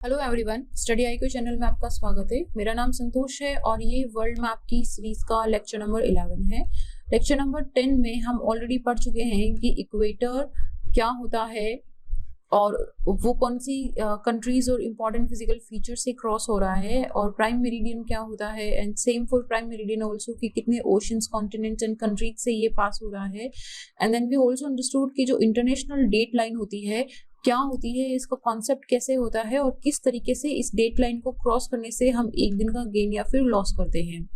Hello everyone, study IQ channel में आपका स्वागत है। मेरा नाम संतोष है और ये वर्ल्ड मैप की सीरीज का लेक्चर नंबर 11 है। लेक्चर नंबर 10 में हम ऑलरेडी पढ़ चुके हैं कि इक्वेटर क्या होता है और वो कौन सी कंट्रीज और इम्पोर्टेंट फिजिकल फीचर से क्रॉस हो रहा है, और प्राइम मेरिडियन क्या होता है, and same for prime meridian also कि कितने ओशंस, कॉन्टिनेंट्स एंड कंट्रीज से ये पास हो रहा है। And then we also understood कि जो इंटरनेशनल डेट लाइन होती है क्या होती है, इसका कॉन्सेप्ट कैसे होता है और किस तरीके से इस डेट लाइन को क्रॉस करने से हम एक दिन का गेन या फिर लॉस करते हैं।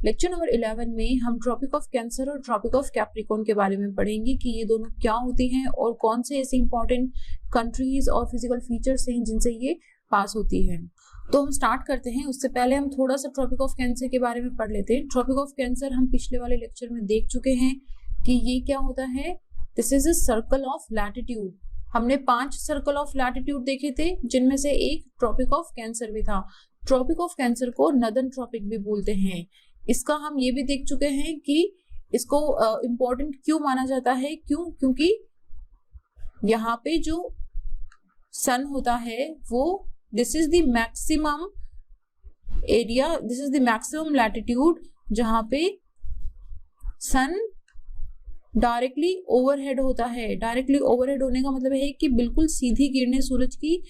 लेक्चर नंबर 11 में हम ट्रॉपिक ऑफ कैंसर और ट्रॉपिक ऑफ कैप्रिकॉर्न के बारे में पढ़ेंगे कि ये दोनों क्या होती हैं और कौन से ऐसे इंपॉर्टेंट कंट्रीज और फिजिकल फीचर्स हैं जिनसे ये पास होती है। तो हम स्टार्ट करते हैं। उससे पहले हम थोड़ा सा ट्रॉपिक ऑफ कैंसर के बारे में पढ़ लेते हैं। ट्रॉपिक ऑफ कैंसर हम पिछले वाले लेक्चर में देख चुके हैं कि ये क्या होता है। This is a circle of latitude. हमने 5 सर्कल ऑफ लैटिट्यूड देखे थे, जिनमें से एक ट्रॉपिक ऑफ कैंसर भी था। ट्रॉपिक ऑफ कैंसर को नदर्न ट्रॉपिक भी बोलते हैं। इसका हम ये भी देख चुके हैं कि इसको इम्पोर्टेंट क्यों माना जाता है। क्योंकि यहाँ पे जो सन होता है वो this is the maximum area, this is the maximum latitude जहाँ पे सन डायरेक्टली ओवरहेड होता है। डायरेक्टली ओवरहेड होने का मतलब है कि बिल्कुल सीधी किरणें सूरज की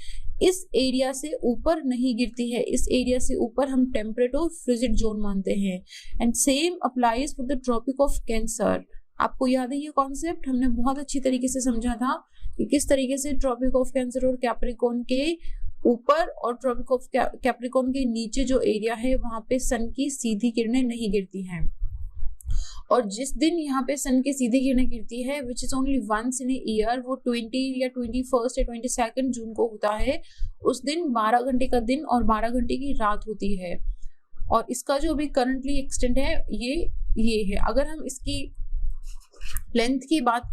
इस एरिया से ऊपर नहीं गिरती है। इस एरिया से ऊपर हम टेम्परेट और फ्रिजिड जोन मानते हैं। And same applies for the Tropic of Cancer. आपको याद है ये कॉन्सेप्ट हमने बहुत अच्छी तरीके से समझा था कि किस तरीके से ट्रॉपिक ऑफ कैंसर और कैप्रिकॉर्न के ऊपर और ट्रॉपिक ऑफ कैप्रिकॉर्न के नीचे जो एरिया है वहां पे सन की सीधी किरणें नहीं गिरती हैं। और जिस दिन यहाँ पे सन की सीधी किरणें गिरती है which is only once in year, वो 20 या 21 या 22 जून को होता है। उस दिन 12 घंटे का दिन और 12 घंटे की रात होती है। और इसका जो अभी करंटली एक्सटेंट है ये है। अगर हम इसकी लेंथ की बात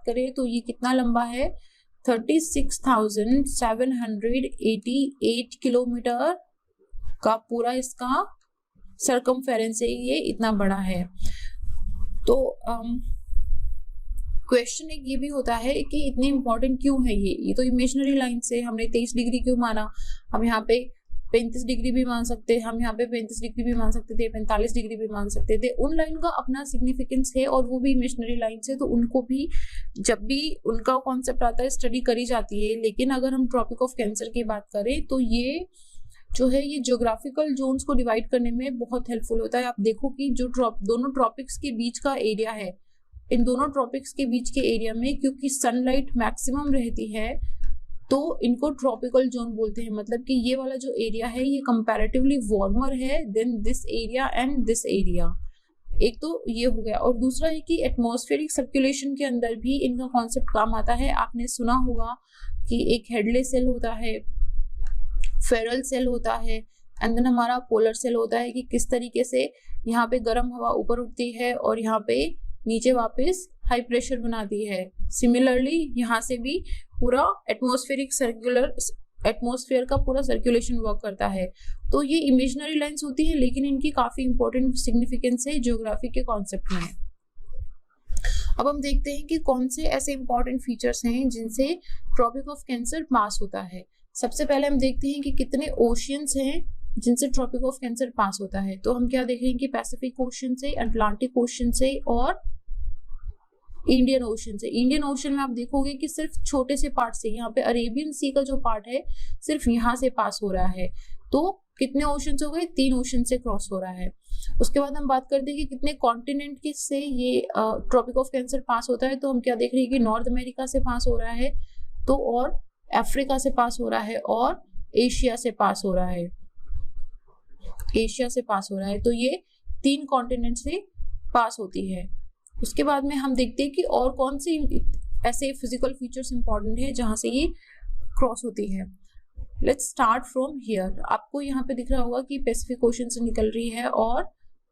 करें तो ये कितना लंबा है, 36,788 किलोमीटर का पूरा इसका सरकमफेरेंस है। ये इतना बड़ा है। तो क्वेश्चन एक ये भी होता है कि इतनी इंपॉर्टेंट क्यों है ये तो इमेजिनरी लाइन से हमने 23 डिग्री क्यों माना। हम यहाँ पे 35 डिग्री भी मान सकते, हम यहाँ पे 35 डिग्री भी मान सकते थे, 45 डिग्री भी मान सकते थे। उन लाइन का अपना सिग्निफिकेंस है और वो भी इमेजिनरी लाइन से, तो उनको भी जब भी उनका कॉन्सेप्ट आता है स्टडी करी जाती है। लेकिन अगर हम ट्रॉपिक ऑफ कैंसर की बात करें तो ये जो है ये ज्योग्राफिकल जोन्स को डिवाइड करने में बहुत हेल्पफुल होता है। आप देखो कि जो दोनों ट्रॉपिक्स के बीच का एरिया है, इन दोनों ट्रॉपिक्स के बीच के एरिया में क्योंकि सनलाइट मैक्सिमम रहती है तो इनको ट्रॉपिकल जोन बोलते हैं। मतलब कि ये वाला जो एरिया है ये कंपैरेटिवली वार्मर है than this area and this area. एक तो ये हो गया। और दूसरा है कि एटमॉस्फेरिक सर्कुलेशन के अंदर भी इनका कॉन्सेप्ट काम आता है। आपने सुना होगा कि एक हेडले सेल होता है, फेरल सेल होता है, एंड देन हमारा पोलर सेल होता है कि किस तरीके से यहाँ पे गर्म हवा ऊपर उठती है और यहाँ पे नीचे वापस हाई प्रेशर बनाती है। सिमिलरली यहाँ से भी पूरा एटमॉस्फेयर का पूरा सर्कुलेशन वर्क करता है। तो ये इमेजिनरी लाइंस होती है लेकिन इनकी काफी इंपॉर्टेंट सिग्निफिकेंस है ज्योग्राफी के कॉन्सेप्ट में। अब हम देखते हैं कि कौन से ऐसे इंपॉर्टेंट फीचर्स हैं जिनसे ट्रॉपिक ऑफ कैंसर पास होता है। सबसे पहले हम देखते हैं कि कितने ओशियंस हैं जिनसे ट्रॉपिक ऑफ कैंसर पास होता है। तो हम क्या देख रहे हैं कि पैसिफिक ओशन से, अटलांटिक ओशन से और इंडियन ओशन से। इंडियन ओशन में आप देखोगे कि सिर्फ छोटे से पार्ट से, यहाँ पे अरेबियन सी का जो पार्ट है सिर्फ यहाँ से पास हो रहा है। तो कितने ओशन हो गए, 3 ओशन से क्रॉस हो रहा है। उसके बाद हम बात करते हैं कि कितने कॉन्टिनेंट के से ये ट्रॉपिक ऑफ कैंसर पास होता है। तो हम क्या देख रहे हैं कि नॉर्थ अमेरिका से पास हो रहा है, तो और अफ्रीका से पास हो रहा है और एशिया से पास हो रहा है। तो ये 3 कॉन्टिनेंट से पास होती है। उसके बाद में हम देखते हैं कि और कौन से ऐसे फिजिकल फीचर्स इंपॉर्टेंट है जहां से ये क्रॉस होती है। Let's start from here. आपको यहाँ पे दिख रहा होगा कि पैसिफिक ओशन से निकल रही है और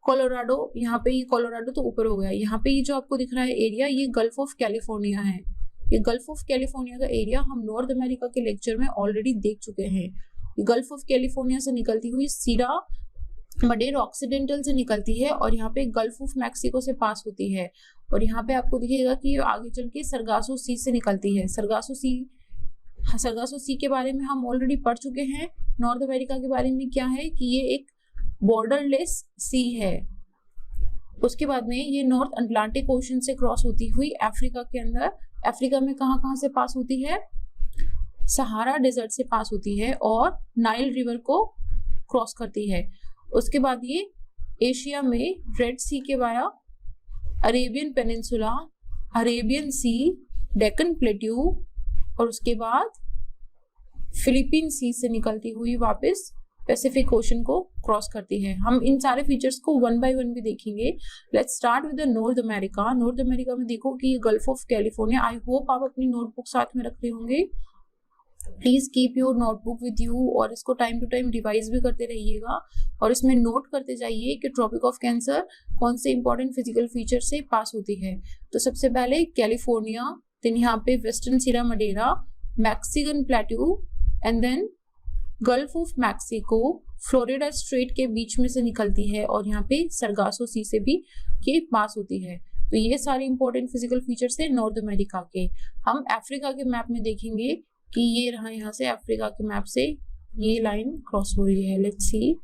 कोलोराडो, यहाँ पे ये कोलोराडो तो ऊपर हो गया। यहाँ पे ये जो आपको दिख रहा है एरिया, ये गल्फ ऑफ कैलिफोर्निया है। ये गल्फ ऑफ कैलिफोर्निया का एरिया हम नॉर्थ अमेरिका के लेक्चर में ऑलरेडी देख चुके हैं। गल्फ ऑफ कैलिफोर्निया से निकलती हुई सीधा मडेर ऑक्सीडेंटल से निकलती है और यहाँ पे गल्फ ऑफ मैक्सिको से पास होती है। और यहाँ पे आपको दिखेगा कि आगे चल के सरगासो सी से निकलती है। सरगासो सी सरगासो सी के बारे में हम ऑलरेडी पढ़ चुके हैं। नॉर्थ अमेरिका के बारे में क्या है कि ये एक बॉर्डरलेस सी है। उसके बाद में ये नॉर्थ अटलांटिक ओशन से क्रॉस होती हुई अफ्रीका के अंदर, अफ्रीका में कहाँ से पास होती है, सहारा डेजर्ट से पास होती है और नाइल रिवर को क्रॉस करती है। उसके बाद ये एशिया में रेड सी के वाया अरेबियन पेनिनसुला, अरेबियन सी, डेक्कन प्लेट्यू और उसके बाद फिलीपीन सी से निकलती हुई वापस पैसिफिक ओशन को क्रॉस करती है। हम इन सारे फीचर्स को वन बाय वन भी देखेंगे। Let's start with the north America. North America में देखो कि ये gulf of California. I hope आप अपनी नोटबुक साथ में रख रहे होंगे। Please keep your notebook with you और इसको टाइम टू टाइम रिवाइज भी करते रहिएगा और इसमें नोट करते जाइए कि ट्रॉपिक ऑफ कैंसर कौन से इंपॉर्टेंट फिजिकल फीचर से पास होती है। तो सबसे पहले कैलिफोर्निया, देन यहाँ पे western Sierra Madre, Mexican plateau and then Gulf of Mexico, Florida Strait के बीच में से निकलती है और यहाँ पे सरगासो सी से भी ये पास होती है। तो ये सारे इंपॉर्टेंट फिजिकल फीचर्स है नॉर्थ अमेरिका के। हम अफ्रीका के मैप में देखेंगे कि ये रहा, यहाँ से अफ्रीका के मैप से ये लाइन क्रॉस हो रही है। लेट्स सी,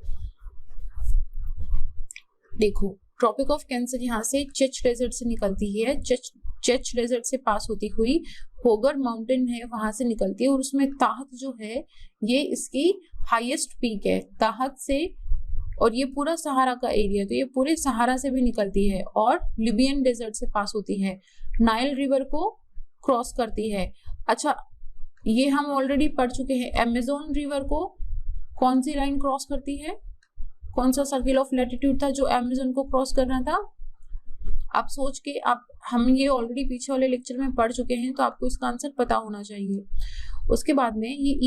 देखो ट्रॉपिक ऑफ कैंसर यहाँ से चच डेजर्ट से निकलती है, चच डेजर्ट से पास होती हुई होगर माउंटेन है वहां से निकलती है और उसमें ताहत जो है ये इसकी हाईएस्ट पीक है ताहत से, और ये पूरा सहारा का एरिया, तो ये पूरे सहारा से भी निकलती है और लिबियन डेजर्ट से पास होती है, नाइल रिवर को क्रॉस करती है। अच्छा, ये हम ऑलरेडी पढ़ चुके हैं। अमेज़न रिवर को कौन सी लाइन क्रॉस करती है, कौन सा सर्किल ऑफ लैटिट्यूड था जो अमेज़न को क्रॉस करना था? आप सोच के, आप हम ये ऑलरेडी पीछे वाले लेक्चर में पढ़ चुके हैं तो आपको इसका आंसर पता होना चाहिए। उसके बाद में ये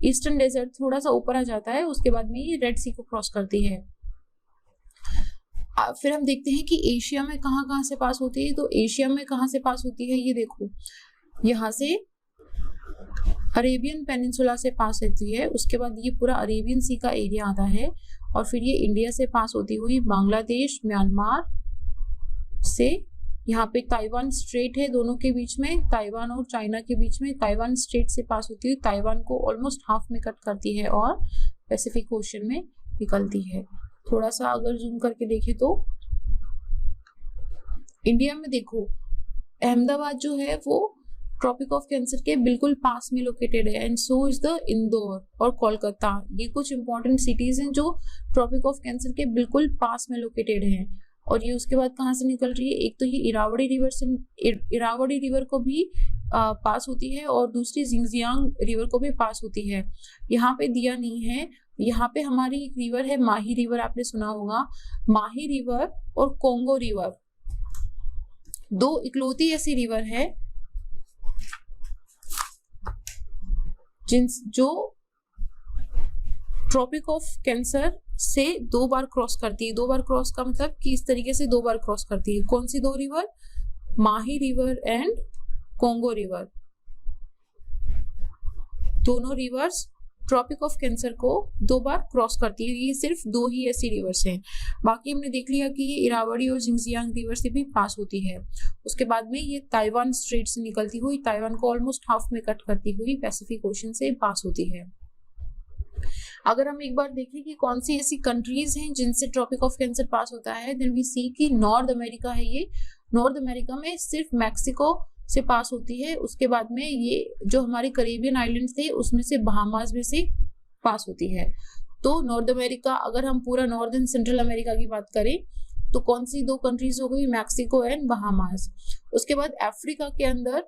ईस्टर्न डेजर्ट थोड़ा सा ऊपर आ जाता है, उसके बाद में ये रेड सी को क्रॉस करती है। फिर हम देखते हैं कि एशिया में कहाँ से पास होती है। तो एशिया में कहाँ से पास होती है, ये देखो यहाँ से अरेबियन पेनिनसुला से पास होती है, उसके बाद ये पूरा अरेबियन सी का एरिया आता है और फिर ये इंडिया से पास होती हुई बांग्लादेश, म्यांमार से, यहाँ पे ताइवान स्ट्रेट है दोनों के बीच में, ताइवान और चाइना के बीच में, ताइवान स्ट्रेट से पास होती हुई ताइवान को ऑलमोस्ट हाफ में कट करती है और पैसिफिक ओशन में निकलती है। थोड़ा सा अगर जूम करके देखें तो इंडिया में देखो अहमदाबाद जो है वो ट्रॉपिक ऑफ कैंसर के बिल्कुल पास में लोकेटेड है and so is the Indore और कोलकाता। ये कुछ इंपॉर्टेंट सिटीज हैं जो ट्रॉपिक ऑफ कैंसर के बिल्कुल पास में लोकेटेड हैं। और ये उसके बाद कहाँ से निकल रही है, एक तो ये इरावदी रिवर से, इरावदी रिवर को भी पास होती है और दूसरी जिंगजियांग रिवर को भी पास होती है। यहाँ पे दिया नहीं है, यहाँ पे हमारी एक रिवर है माही रिवर, आपने सुना होगा। माही रिवर और कोंगो रिवर दो इकलौती ऐसी रिवर है जो ट्रॉपिक ऑफ कैंसर से 2 बार क्रॉस करती है। 2 बार क्रॉस का मतलब कि इस तरीके से 2 बार क्रॉस करती है। कौन सी 2 river? Mahi river and Congo river. दोनों रिवर्स ट्रॉपिक ऑफ कैंसर को 2 बार क्रॉस करती है। ये सिर्फ 2 ही ऐसी रिवर्स हैं। बाकी हमने देख लिया कि ये इरावदी और जिंगजियांग रिवर से भी पास होती है। उसके बाद में ये ताइवान स्ट्रेट से निकलती हुई ताइवान को ऑलमोस्ट हाफ में कट करती हुई पैसिफिक ओशन से पास होती है। अगर हम एक बार देखें कि कौन सी ऐसी कंट्रीज हैं जिनसे ट्रॉपिक ऑफ कैंसर पास होता है, देन वी सी कि नॉर्थ अमेरिका है। ये नॉर्थ अमेरिका में सिर्फ मैक्सिको से पास होती है। उसके बाद में ये जो हमारे कैरेबियन आइलैंड्स थे उसमें से बहामास में से पास होती है। तो नॉर्थ अमेरिका, अगर हम पूरा नॉर्थ एंड सेंट्रल अमेरिका की बात करें तो कौन सी 2 कंट्रीज हो गई, मैक्सिको एंड बहामास। उसके बाद अफ्रीका के अंदर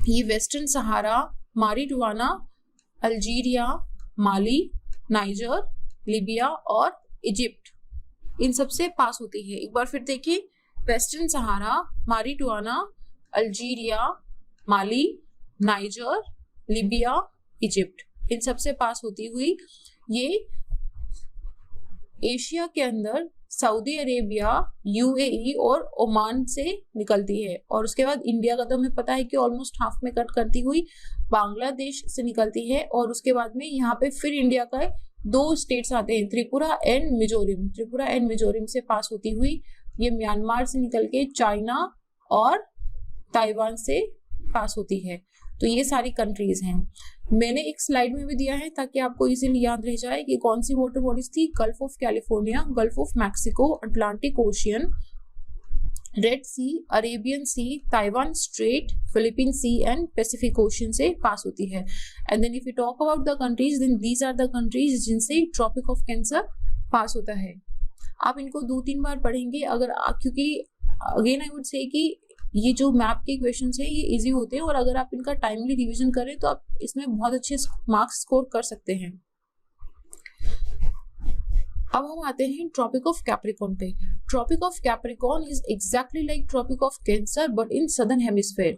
ये वेस्टर्न सहारा, मारिडुआना, अल्जीरिया, माली, नाइजर, लीबिया और इजिप्ट, इन सब से पास होती है। एक बार फिर देखिए, वेस्टर्न सहारा, मारिडुआना, अल्जीरिया, माली, नाइजर, लीबिया, इजिप्ट, इन सब से पास होती हुई ये एशिया के अंदर सऊदी अरेबिया, यूएई और ओमान से निकलती है। और उसके बाद इंडिया का तो हमें पता है कि ऑलमोस्ट हाफ में कट करती हुई बांग्लादेश से निकलती है। और उसके बाद में यहाँ पे फिर इंडिया का 2 स्टेट्स आते हैं, त्रिपुरा एंड मिजोरम। त्रिपुरा एंड मिजोरम से पास होती हुई ये म्यांमार से निकल के चाइना और ताइवान से पास होती है। तो ये सारी कंट्रीज हैं। मैंने एक स्लाइड में भी दिया है ताकि आपको इजीली याद रह जाए कि कौन सी वाटर बॉडीज थी। Gulf of California, Gulf of Mexico, Atlantic Ocean, Red Sea, Arabian Sea, Taiwan Strait, Philippine Sea and Pacific Ocean से पास होती है। And then if you talk about the countries, then these are the countries जिनसे Tropic of Cancer pass होता है। आप इनको 2-3 बार पढ़ेंगे अगर, क्योंकि अगेन आई वुड से कि ये जो मैप के क्वेश्चंस हैं ये इजी होते हैं और अगर आप इनका टाइमली रिवीजन करें तो आप इसमें बहुत अच्छे मार्क्स स्कोर कर सकते हैं। अब हम आते हैं ट्रॉपिक ऑफ कैप्रिकॉर्न पे। Tropic of Capricorn is exactly like Tropic of Cancer but in southern hemisphere.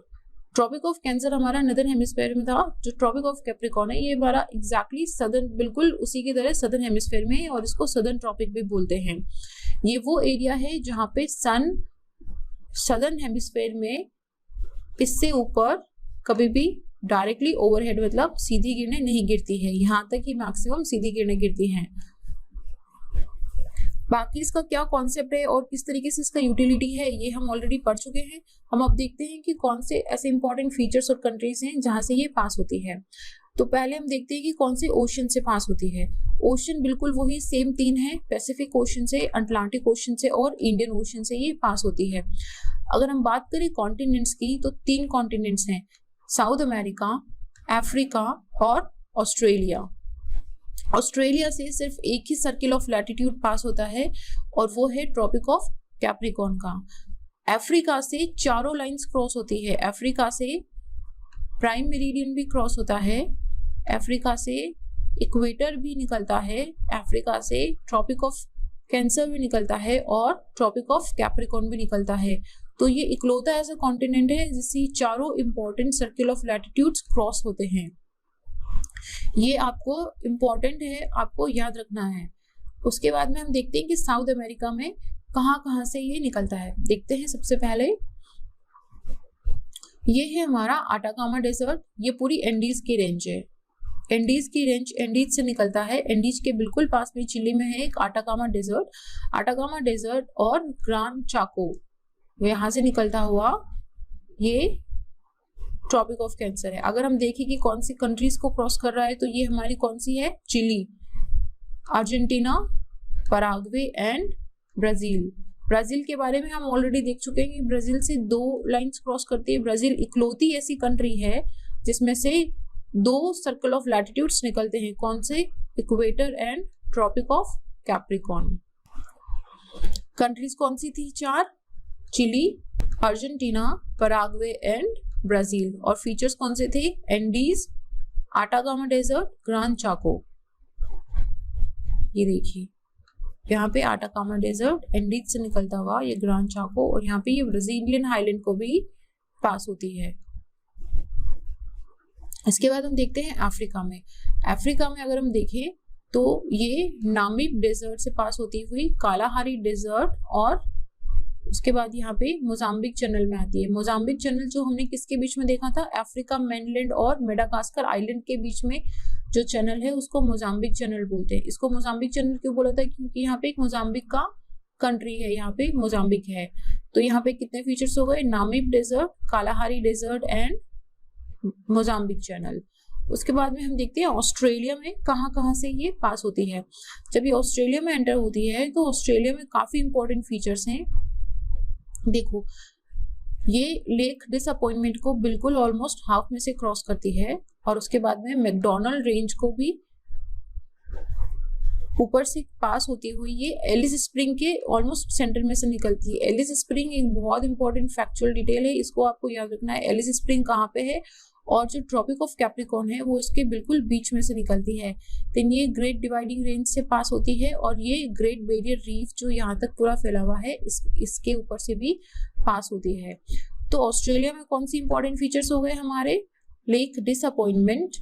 Tropic of Cancer हमारा नदर्न हेमिस्फेयर में था, जो ट्रॉपिक ऑफ कैप्रिकॉर्न है ये हमारा एग्जैक्टली सदर्न, बिल्कुल उसी की तरह सदर्न हेमिस्फेयर में है और इसको सदर्न ट्रॉपिक भी बोलते हैं। ये वो एरिया है जहाँ पे सन सदर्न हेमिस्फेयर में इससे ऊपर कभी भी डायरेक्टली ओवरहेड मतलब सीधी किरणें नहीं गिरती है, यहाँ तक कि मैक्सिमम सीधी किरणें गिरती हैं। बाकी इसका क्या कॉन्सेप्ट है और किस तरीके से इसका यूटिलिटी है ये हम ऑलरेडी पढ़ चुके हैं। हम अब देखते हैं कि कौन से ऐसे इंपॉर्टेंट फीचर्स और कंट्रीज हैं जहां से ये पास होती है। तो पहले हम देखते हैं कि कौन से ओशन से पास होती है। ओशन बिल्कुल वही सेम 3 है, पैसिफिक ओशन से, अटलांटिक ओशन से और इंडियन ओशन से ये पास होती है। अगर हम बात करें कॉन्टिनेंट्स की तो 3 कॉन्टिनेंट्स हैं, साउथ अमेरिका, अफ्रीका और ऑस्ट्रेलिया। ऑस्ट्रेलिया से सिर्फ एक ही सर्किल ऑफ लैटिट्यूड पास होता है और वो है ट्रॉपिक ऑफ कैप्रिकॉर्न का। अफ्रीका से 4 लाइंस क्रॉस होती है, अफ्रीका से प्राइम मेरिडियन भी क्रॉस होता है, अफ्रीका से इक्वेटर भी निकलता है, अफ्रीका से ट्रॉपिक ऑफ कैंसर भी निकलता है और ट्रॉपिक ऑफ कैप्रिकॉर्न भी निकलता है। तो ये इकलौता ऐसा कॉन्टिनेंट है जिससे 4 important circle of latitudes cross होते हैं। ये आपको इम्पोर्टेंट है, आपको याद रखना है। उसके बाद में हम देखते हैं कि साउथ अमेरिका में कहाँ से ये निकलता है। देखते हैं सबसे पहले ये है हमारा आटाकामा डेजर्ट। ये पूरी एंडीज की रेंज है, एंडीज की रेंज एंडीज से निकलता है। एंडीज के बिल्कुल पास में चिली में है एक आटाकामा डेजर्ट। आटाकामा डेजर्ट और ग्रांड चाको यहाँ से निकलता हुआ ये ट्रॉपिक ऑफ कैंसर है। अगर हम देखें कि कौन सी कंट्रीज को क्रॉस कर रहा है तो ये हमारी कौन सी है, Chile, Argentina, Paraguay and Brazil. Brazil के बारे में हम ऑलरेडी देख चुके हैं कि ब्राजील से 2 लाइंस क्रॉस करती है। ब्राजील इकलौती ऐसी कंट्री है जिसमें से 2 सर्कल ऑफ लैटिट्यूड्स निकलते हैं, कौन से, equator and Tropic of Capricorn. Countries कौन सी थी, 4, Chile, Argentina, Paraguay and Brazil. और फीचर्स कौन से थे, Andes, Atacama Desert, Gran Chaco. ये देखिए यहाँ पे आटाकामा डेजर्ट एंडीज से निकलता हुआ ये ग्रांड चाको और यहाँ पे ये ब्राजीलियन हाईलैंड को भी पास होती है। इसके बाद हम देखते हैं अफ्रीका में। अफ्रीका में अगर हम देखें तो ये नामीब डेजर्ट से पास होती हुई कालाहारी डेजर्ट और उसके बाद यहाँ पे मोजाम्बिक चैनल में आती है। मोजाम्बिक चैनल जो हमने किसके बीच में देखा था, अफ्रीका मेनलैंड और मेडागास्कर आइलैंड के बीच में जो चैनल है उसको मोजाम्बिक चैनल बोलते हैं। इसको मोजाम्बिक चैनल क्यों बोला था, क्योंकि यहाँ पे एक मोजाम्बिक का कंट्री है, यहाँ पे मोजाम्बिक है। तो यहाँ पे कितने फीचर्स हो गए, Namib Desert, Kalahari Desert and Mozambique Channel. उसके बाद में हम देखते हैं ऑस्ट्रेलिया में कहाँ से ये पास होती है। जब ये ऑस्ट्रेलिया में एंटर होती है तो ऑस्ट्रेलिया में काफी इंपॉर्टेंट फीचर्स हैं। देखो ये लेक डिसअपॉइंटमेंट को बिल्कुल ऑलमोस्ट हाफ में से क्रॉस करती है और उसके बाद में मैकडॉनल्ड रेंज को भी ऊपर से पास होती हुई ये एलिस स्प्रिंग के ऑलमोस्ट सेंटर में से निकलती है। एलिस स्प्रिंग एक बहुत इंपॉर्टेंट फैक्चुअल डिटेल है, इसको आपको याद रखना है। एलिस स्प्रिंग कहाँ पे है और जो ट्रॉपिक ऑफ कैप्रिकॉर्न है वो इसके बिल्कुल बीच में से निकलती है। तो ये ग्रेट डिवाइडिंग रेंज से पास होती है और ये ग्रेट बैरियर रीफ जो यहाँ तक पूरा फैला हुआ है इसके ऊपर से भी पास होती है। तो ऑस्ट्रेलिया में कौन सी इंपॉर्टेंट फीचर्स हो गए हमारे, Lake Disappointment,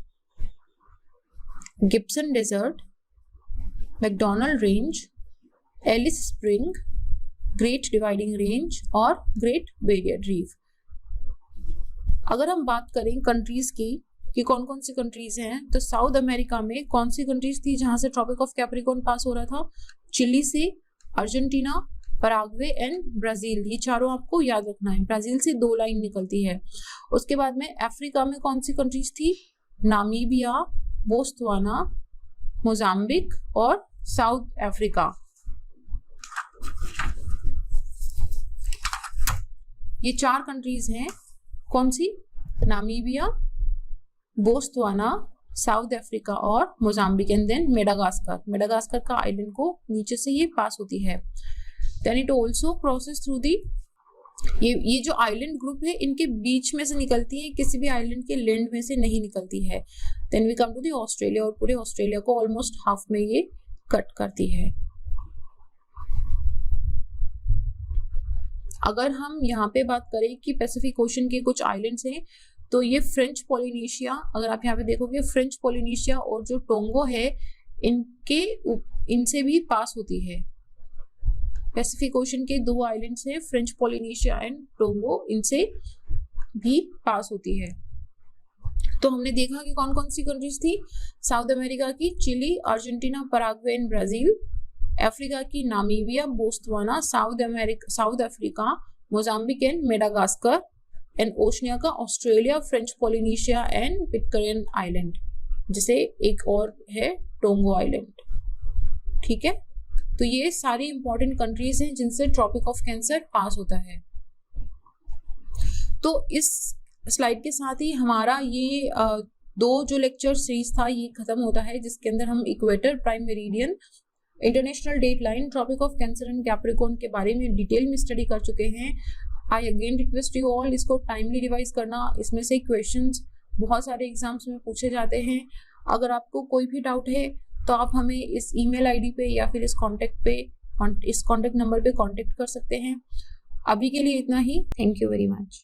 Gibson Desert, MacDonnell Range, Alice Springs, Great Dividing Range और ग्रेट बैरियर रीफ। अगर हम बात करें कंट्रीज की कि कौन कौन सी कंट्रीज हैं, तो साउथ अमेरिका में कौन सी कंट्रीज थी जहां से ट्रॉपिक ऑफ कैप्रिकॉर्न पास हो रहा था, चिली से, अर्जेंटीना, पराग्वे एंड ब्राजील, ये चारों आपको याद रखना है। ब्राजील से 2 लाइन निकलती है। उसके बाद में अफ्रीका में कौन सी कंट्रीज थी? नामीबिया, बोत्सवाना, मोजाम्बिक और साउथ अफ्रीका। ये 4 कंट्रीज हैं। कौन सी? नामीबिया, बोत्सवाना, साउथ अफ्रीका और Mozambique and then Madagascar. Madagascar का आइलैंड को नीचे से ये पास होती है। Then it also process through the, ये जो आइलैंड ग्रुप है इनके बीच में से निकलती है, किसी भी आइलैंड के लैंड में से नहीं निकलती है। Then we come to the Australia, और पूरे ऑस्ट्रेलिया को ऑलमोस्ट हाफ में ये कट करती है। अगर हम यहाँ पे बात करें कि पैसिफिक ओशन के कुछ आइलैंड्स हैं, तो ये फ्रेंच पॉलिनेशिया, अगर आप यहाँ पे देखोगे फ्रेंच पॉलिनेशिया और जो टोंगो है इनसे भी पास होती है। पैसिफिक ओशन के 2 आइलैंड्स हैं, फ्रेंच पॉलिनेशिया एंड टोंगो, इनसे भी पास होती है। तो हमने देखा कि कौन कौन सी कंट्रीज थी। साउथ अमेरिका की Chile, Argentina, Paraguay and Brazil. Africa की Namibia, Botswana, South Africa, Mozambique and Madagascar. And Oceania का Australia, French Polynesia and Pitcairn Island, जिसे एक और है टोंगो आइलैंड। ठीक है, तो ये सारी इंपॉर्टेंट कंट्रीज हैं जिनसे ट्रॉपिक ऑफ कैंसर पास होता है। तो इस स्लाइड के साथ ही हमारा ये 2 जो लेक्चर सीरीज था ये खत्म होता है, जिसके अंदर हम equator, prime meridian, international date line, Tropic of Cancer and Capricorn के बारे में डिटेल में स्टडी कर चुके हैं। I again request you all इसको टाइमली रिवाइज करना। इसमें से क्वेश्चंस बहुत सारे एग्जाम्स में पूछे जाते हैं। अगर आपको कोई भी डाउट है तो आप हमें इस ईमेल आईडी पे या फिर इस कॉन्टेक्ट नंबर पे कांटेक्ट कर सकते हैं। अभी के लिए इतना ही। Thank you very much.